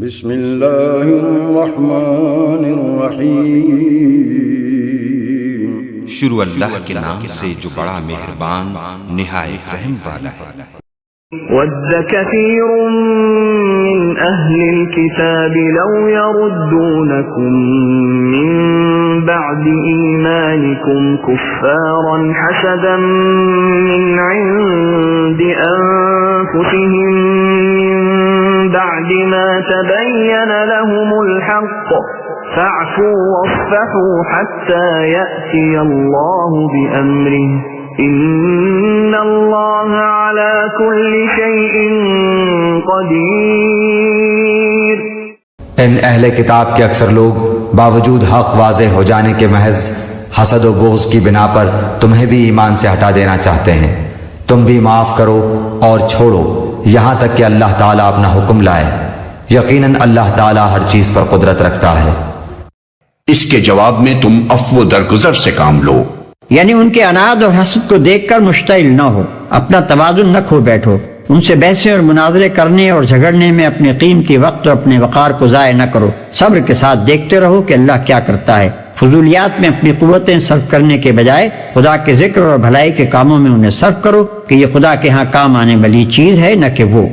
بسم اللہ الرحمن الرحیم، شروع اللہ کے نام سے جو بڑا مہربان نہایت رحم والا ہے۔ وَدَّ كَثِيرٌ مِّنْ أَهْلِ الْكِتَابِ لَوْ يَرُدُّونَكُمْ مِّن بَعْدِ إِيمَانِكُمْ كُفَّارًا حَسَدًا مِّنْ عِندِ أَنفُسِهِم مِّن بَعْدِ مَا تَبَيَّنَ لَهُمُ الْحَقُّ فَاعْفُوا وَاصْفَحُوا حَتَّى يَأْتِيَ اللَّهُ بِأَمْرِهِ ان اللہ علی کل شیء قدیر۔ ان اہل کتاب کے اکثر لوگ باوجود حق واضح ہو جانے کے محض حسد و بغض کی بنا پر تمہیں بھی ایمان سے ہٹا دینا چاہتے ہیں۔ تم بھی معاف کرو اور چھوڑو یہاں تک کہ اللہ تعالیٰ اپنا حکم لائے۔ یقیناً اللہ تعالیٰ ہر چیز پر قدرت رکھتا ہے۔ اس کے جواب میں تم عفو و درگزر سے کام لو، یعنی ان کے اناد اور حسد کو دیکھ کر مشتعل نہ ہو، اپنا توازن نہ کھو بیٹھو، ان سے بحثیں اور مناظرے کرنے اور جھگڑنے میں اپنے قیمتی وقت اور اپنے وقار کو ضائع نہ کرو۔ صبر کے ساتھ دیکھتے رہو کہ اللہ کیا کرتا ہے۔ فضولیات میں اپنی قوتیں صرف کرنے کے بجائے خدا کے ذکر اور بھلائی کے کاموں میں انہیں صرف کرو کہ یہ خدا کے ہاں کام آنے والی چیز ہے، نہ کہ وہ۔